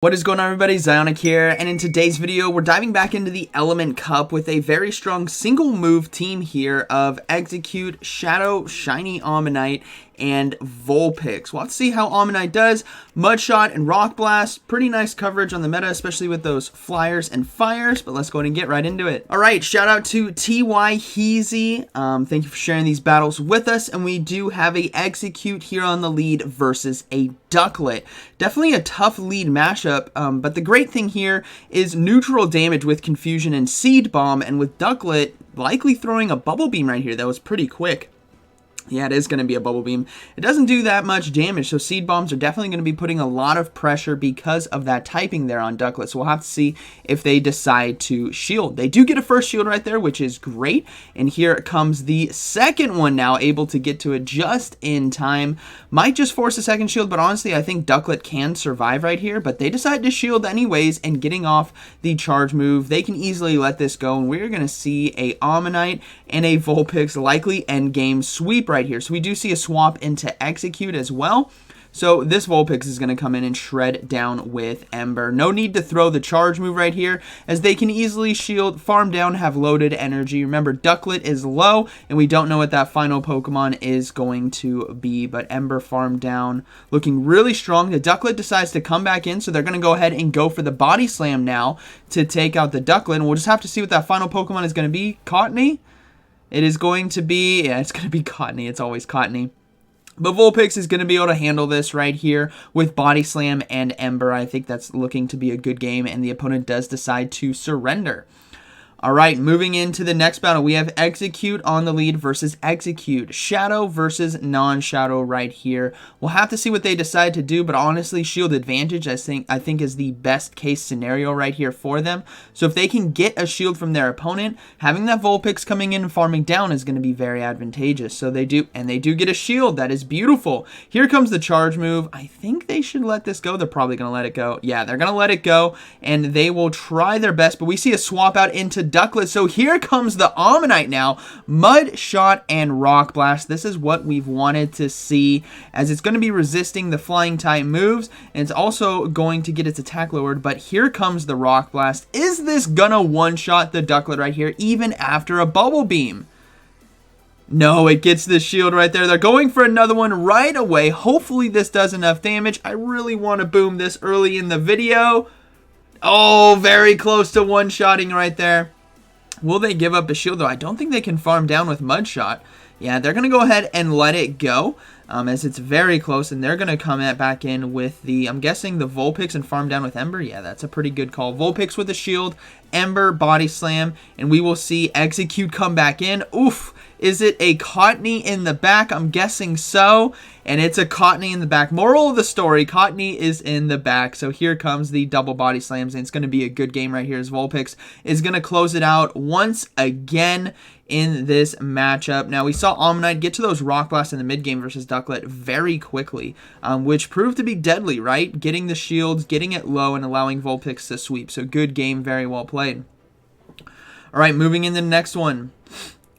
What is going on, everybody? ZyoniK here, and in today's video we're diving back into the Element Cup with a very strong single move team here of Execute, Shadow, Shiny Omanyte, and Vulpix. We'll have to see how Omanyte does. Mudshot and Rock Blast, pretty nice coverage on the meta, especially with those flyers and fires, but let's go ahead and get right into it. Alright, shout out to TY Heezy. Thank you for sharing these battles with us, and we do have a Execute here on the lead versus a Ducklit. Definitely a tough lead mashup, but the great thing here is neutral damage with Confusion and Seed Bomb, and with Ducklit likely throwing a Bubble Beam right here. That was pretty quick. Yeah, it is going to be a Bubble Beam. It doesn't do that much damage, so Seed Bombs are definitely going to be putting a lot of pressure because of that typing there on Ducklit. So we'll have to see if they decide to shield. They do get a first shield right there, which is great. And here comes the second one now, able to get to it just in time. Might just force a second shield, but honestly, I think Ducklit can survive right here. But they decide to shield anyways, and getting off the charge move, they can easily let this go. And we're going to see a Omanyte and a Vulpix likely endgame sweep right here. So we do see a swap into Execute as well. So this Vulpix is going to come in and shred down with Ember. No need to throw the charge move right here, as they can easily shield, farm down, have loaded energy. Remember, Ducklit is low, and we don't know what that final Pokemon is going to be, but Ember farmed down, looking really strong. The Ducklit decides to come back in, so they're going to go ahead and go for the Body Slam now to take out the Ducklit, and we'll just have to see what that final Pokemon is going to be. Cottony? It is going to be, yeah, it's going to be Cottony. It's always Cottony. But Vulpix is going to be able to handle this right here with Body Slam and Ember. I think that's looking to be a good game, and the opponent does decide to surrender. Alright, moving into the next battle, we have Execute on the lead versus Execute. Shadow versus non-Shadow right here. We'll have to see what they decide to do, but honestly, shield advantage I think is the best case scenario right here for them. So if they can get a shield from their opponent, having that Vulpix coming in and farming down is going to be very advantageous. So they do, and they do get a shield. That is beautiful. Here comes the charge move. I think they should let this go. They're probably going to let it go. Yeah, they're going to let it go, and they will try their best, but we see a swap out into Ducklit. So here comes the Omanyte now. Mud Shot and Rock Blast. This is what we've wanted to see, as it's going to be resisting the flying type moves, and it's also going to get its attack lowered. But here comes the Rock Blast. Is this gonna one-shot the Ducklit right here, even after a Bubble Beam? No, it gets the shield right there. They're going for another one right away. Hopefully this does enough damage. I really want to boom this early in the video. Oh, very close to one-shotting right there. Will they give up a shield, though? I don't think they can farm down with Mudshot. Yeah, they're going to go ahead and let it go, as it's very close, and they're going to come back in with the, I'm guessing, the Vulpix and farm down with Ember. Yeah, that's a pretty good call. Vulpix with a shield, Ember, Body Slam, and we will see Execute come back in. Oof! Is it a Cottony in the back? I'm guessing so. And it's a Cottony in the back. Moral of the story, Cottony is in the back. So here comes the double Body Slams, and it's going to be a good game right here, as Vulpix is going to close it out once again in this matchup. Now, we saw Omanyte get to those Rock Blasts in the mid game versus Ducklit very quickly, which proved to be deadly, right? Getting the shields, getting it low, and allowing Vulpix to sweep. So good game, very well played. All right, moving into the next one.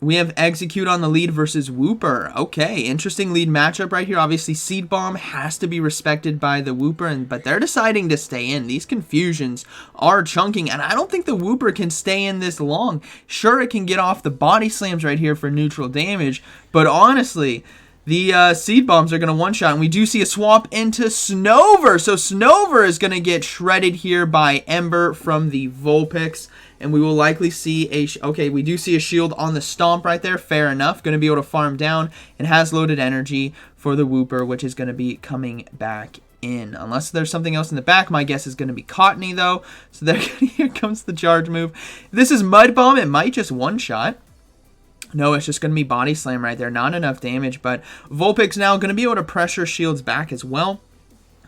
We have Execute on the lead versus Wooper. Okay, interesting lead matchup right here. Obviously, Seed Bomb has to be respected by the Wooper, but they're deciding to stay in. These Confusions are chunking, and I don't think the Wooper can stay in this long. Sure, it can get off the Body Slams right here for neutral damage, but honestly, the Seed Bombs are going to one-shot, and we do see a swap into Snover. So Snover is going to get shredded here by Ember from the Vulpix, and we will likely see a... Okay, we do see a shield on the Stomp right there. Fair enough. Going to be able to farm down, and has loaded energy for the Wooper, which is going to be coming back in. Unless there's something else in the back. My guess is going to be Cottony, though. So there, here comes the charge move. This is Mud Bomb. It might just one-shot. No, it's just going to be Body Slam right there. Not enough damage, but Vulpix now going to be able to pressure shields back as well,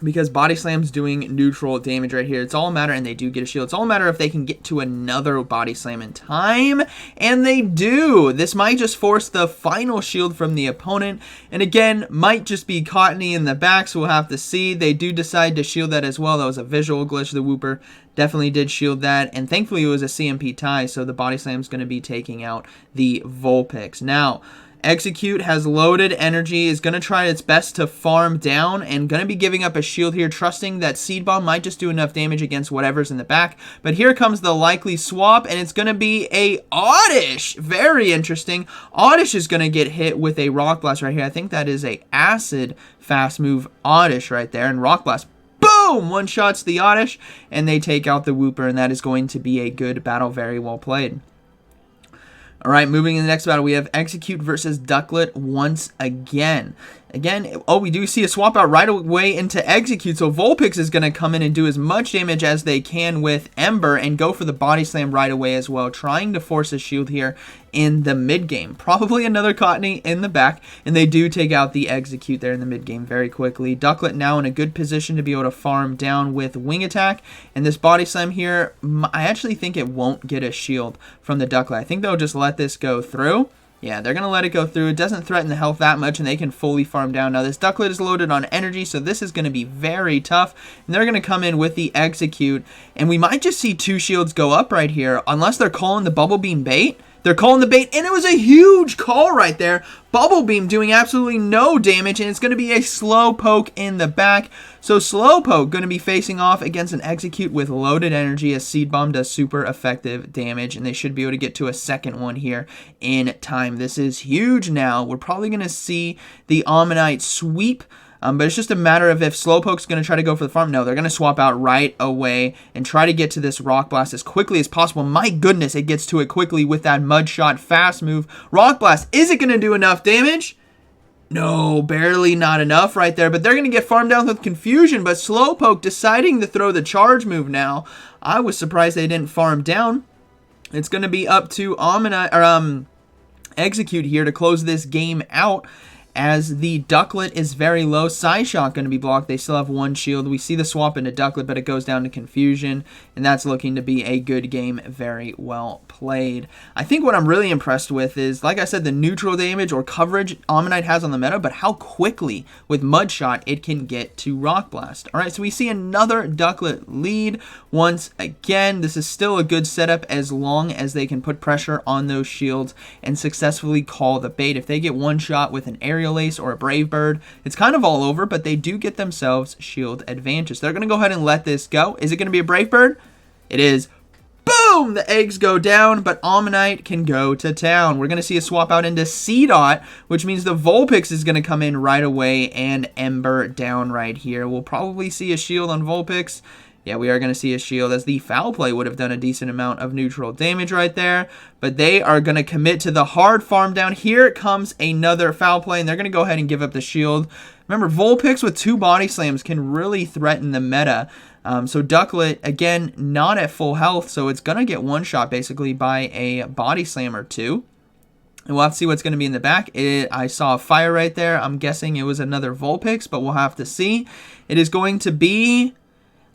because Body Slam's doing neutral damage right here. It's all a matter, and they do get a shield. It's all a matter if they can get to another Body Slam in time, and they do. This might just force the final shield from the opponent, and again, might just be Cottony in the back, so we'll have to see. They do decide to shield that as well. That was a visual glitch. The Wooper definitely did shield that, and thankfully it was a CMP tie, so the Body Slam's going to be taking out the Vulpix. Now, Execute has loaded energy, is going to try its best to farm down, and going to be giving up a shield here, trusting that Seed Bomb might just do enough damage against whatever's in the back. But here comes the likely swap, and it's going to be a Oddish. Very interesting. Oddish is going to get hit with a Rock Blast right here. I think that is a Acid fast move Oddish right there, and Rock Blast. Boom! One shots the Oddish, and they take out the Wooper, and that is going to be a good battle. Very well played. Alright, moving in the next battle, we have Execute versus Ducklit once again. Oh, we do see a swap out right away into Execute, so Vulpix is going to come in and do as much damage as they can with Ember and go for the Body Slam right away as well, trying to force a shield here in the mid-game. Probably another Cottony in the back, and they do take out the Execute there in the mid-game very quickly. Ducklit now in a good position to be able to farm down with Wing Attack, and this Body Slam here, I actually think it won't get a shield from the Ducklit. I think they'll just let this go through. Yeah, they're going to let it go through. It doesn't threaten the health that much, and they can fully farm down. Now, this Ducklit is loaded on energy, so this is going to be very tough. And they're going to come in with the Execute, and we might just see 2 shields go up right here, unless they're calling the Bubble Beam bait. They're calling the bait, and it was a huge call right there. Bubble Beam doing absolutely no damage, and it's going to be a Slowpoke in the back. So Slowpoke going to be facing off against an Execute with loaded energy, as Seed Bomb does super effective damage, and they should be able to get to a second one here in time. This is huge now. We're probably going to see the Omanyte sweep. But it's just a matter of if Slowpoke's going to try to go for the farm. No, they're going to swap out right away and try to get to this Rock Blast as quickly as possible. My goodness, it gets to it quickly with that Mud Shot fast move. Rock Blast, is it going to do enough damage? No, barely not enough right there. But they're going to get farmed down with Confusion. But Slowpoke deciding to throw the charge move now. I was surprised they didn't farm down. It's going to be up to Execute here to close this game out, as the Ducklit is very low. Psyshock going to be blocked. They still have 1 shield. We see the swap into Ducklit, but it goes down to Confusion, and that's looking to be a good game. Very well played. I think what I'm really impressed with is, like I said, the neutral damage or coverage Omanyte has on the meta, but how quickly with Mud Shot it can get to Rock Blast. Alright, so we see another Ducklit lead once again. This is still a good setup as long as they can put pressure on those shields and successfully call the bait. If they get one shot with an Aerial Ace or a Brave Bird, it's kind of all over, but they do get themselves shield advantage. They're going to go ahead and let this go. Is it going to be a Brave Bird? It is. Boom! The eggs go down, but Omanyte can go to town. We're going to see a swap out into C-Dot, which means the Vulpix is going to come in right away and Ember down right here. We'll probably see a shield on Vulpix. Yeah, we are going to see a shield, as the Foul Play would have done a decent amount of neutral damage right there. But they are going to commit to the hard farm down. Here comes another Foul Play, and they're going to go ahead and give up the shield. Remember, Vulpix with 2 Body Slams can really threaten the meta. So Ducklit, again, not at full health, so it's going to get one shot basically by a Body Slam or 2. And we'll have to see what's going to be in the back. I saw a fire right there. I'm guessing it was another Vulpix, but we'll have to see. It is going to be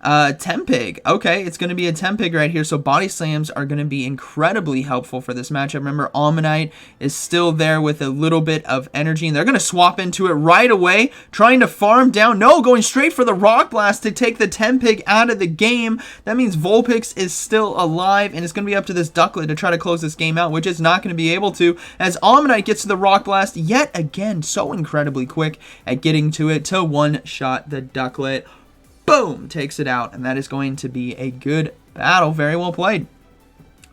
Tempig. Okay, it's going to be a Tempig right here, so Body Slams are going to be incredibly helpful for this matchup. Remember, Omanyte is still there with a little bit of energy, and they're going to swap into it right away, trying to farm down. No, going straight for the Rock Blast to take the Tempig out of the game. That means Vulpix is still alive, and it's going to be up to this Ducklit to try to close this game out, which is not going to be able to, as Omanyte gets to the Rock Blast yet again, so incredibly quick at getting to it to one-shot the Ducklit. Boom! Takes it out, and that is going to be a good battle. Very well played.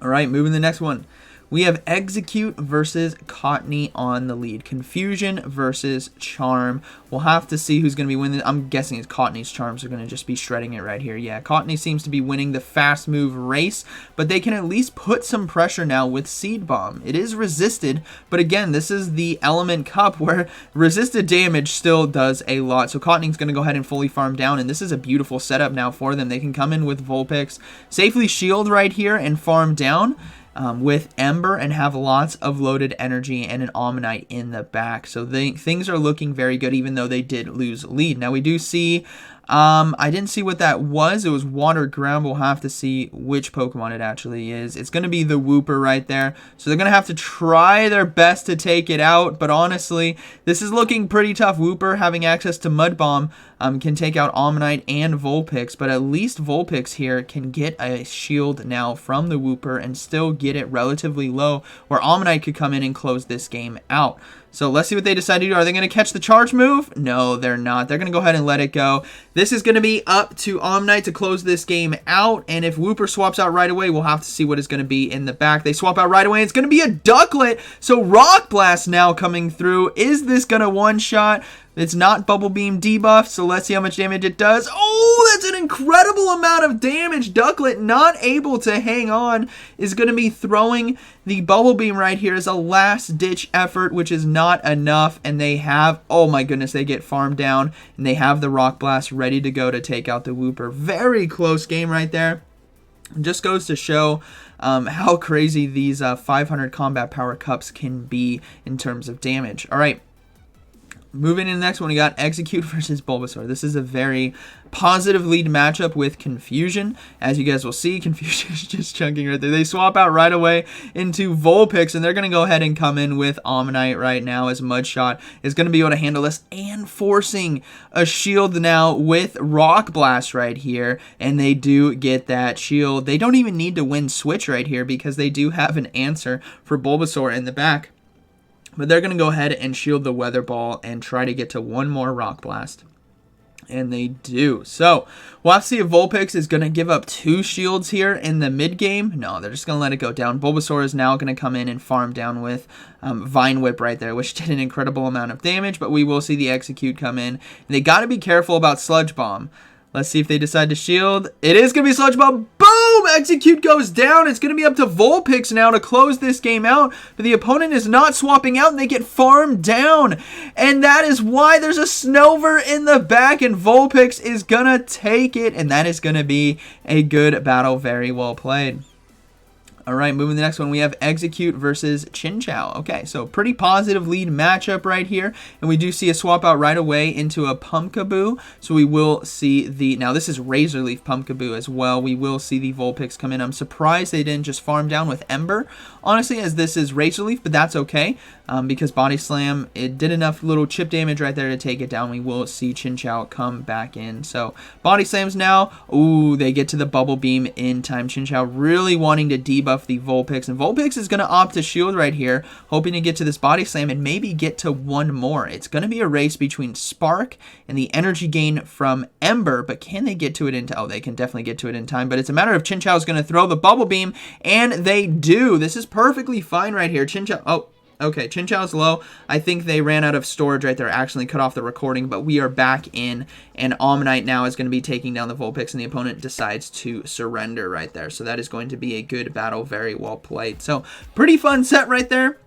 All right, moving to the next one. We have Execute versus Cottony on the lead. Confusion versus Charm. We'll have to see who's going to be winning. I'm guessing it's Cottony's Charms are going to just be shredding it right here. Yeah, Cottony seems to be winning the fast move race, but they can at least put some pressure now with Seed Bomb. It is resisted, but again, this is the Element Cup where resisted damage still does a lot. So Cottony's going to go ahead and fully farm down, and this is a beautiful setup now for them. They can come in with Vulpix, safely shield right here, and farm down with Ember and have lots of loaded energy and an Omanyte in the back. So things are looking very good, even though they did lose lead. Now we do see, I didn't see what that was. It was Water Ground. We'll have to see which Pokemon it actually is. It's going to be the Wooper right there. So they're going to have to try their best to take it out. But honestly, this is looking pretty tough. Wooper having access to Mud Bomb can take out Omanyte and Vulpix, but at least Vulpix here can get a shield now from the Wooper and still get it relatively low, where Omanyte could come in and close this game out. So let's see what they decide to do. Are they going to catch the charge move? No, they're not. They're going to go ahead and let it go. This is going to be up to Omanyte to close this game out, and if Wooper swaps out right away, we'll have to see what is going to be in the back. They swap out right away. It's going to be a Ducklit, so Rock Blast now coming through. Is this going to one-shot? It's not Bubble Beam debuff, so let's see how much damage it does. Oh, that's an incredible amount of damage. Ducklit, not able to hang on, is going to be throwing the Bubble Beam right here as a last-ditch effort, which is not enough. And they have, oh my goodness, they get farmed down, and they have the Rock Blast ready to go to take out the Wooper. Very close game right there. Just goes to show how crazy these 500 combat power cups can be in terms of damage. All right. Moving in the next one, we got Execute versus Bulbasaur. This is a very positive lead matchup with Confusion. As you guys will see, Confusion is just chunking right there. They swap out right away into Vulpix, and they're going to go ahead and come in with Omanyte right now, as Mudshot is going to be able to handle this, and forcing a shield now with Rock Blast right here, and they do get that shield. They don't even need to win Switch right here because they do have an answer for Bulbasaur in the back. But they're going to go ahead and shield the Weather Ball and try to get to one more Rock Blast. And they do. So, we'll have to see if Vulpix is going to give up 2 shields here in the mid-game. No, they're just going to let it go down. Bulbasaur is now going to come in and farm down with Vine Whip right there, which did an incredible amount of damage. But we will see the Execute come in. And they got to be careful about Sludge Bomb. Let's see if they decide to shield. It is going to be Sludge Bomb. Boom! Execute goes down. It's going to be up to Vulpix now to close this game out. But the opponent is not swapping out, and they get farmed down. And that is why there's a Snover in the back, and Vulpix is going to take it. And that is going to be a good battle. Very well played. All right, moving to the next one, we have Execute versus Chinchou. Okay, so pretty positive lead matchup right here. And we do see a swap out right away into a Pumpkaboo. So we will see the, now this is Razor Leaf Pumpkaboo as well. We will see the Vulpix come in. I'm surprised they didn't just farm down with Ember, honestly, as this is Razor Leaf, but that's okay. Because Body Slam, it did enough little chip damage right there to take it down. We will see Chinchou come back in. So Body Slams now. Ooh, they get to the Bubble Beam in time. Chinchou really wanting to debuff the Vulpix. And Vulpix is going to opt to shield right here, hoping to get to this Body Slam and maybe get to one more. It's going to be a race between Spark and the energy gain from Ember. But can they get to it in time? Oh, they can definitely get to it in time. But it's a matter of Chinchou is going to throw the Bubble Beam. And they do. This is perfectly fine right here. Chinchou. Oh. Okay, Chinchou's low. I think they ran out of storage right there, actually cut off the recording, but we are back in, and Omanyte now is going to be taking down the Vulpix, and the opponent decides to surrender right there. So that is going to be a good battle, very well played. So, pretty fun set right there.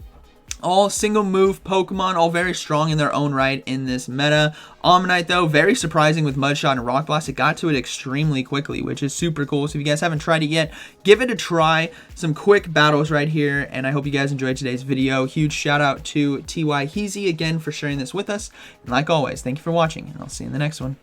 All single move Pokemon, all very strong in their own right in this meta. Omanyte, though, very surprising with Mudshot and Rock Blast. It got to it extremely quickly, which is super cool. So if you guys haven't tried it yet, give it a try. Some quick battles right here, and I hope you guys enjoyed today's video. Huge shout out to TY Heezy again for sharing this with us. And like always, thank you for watching, and I'll see you in the next one.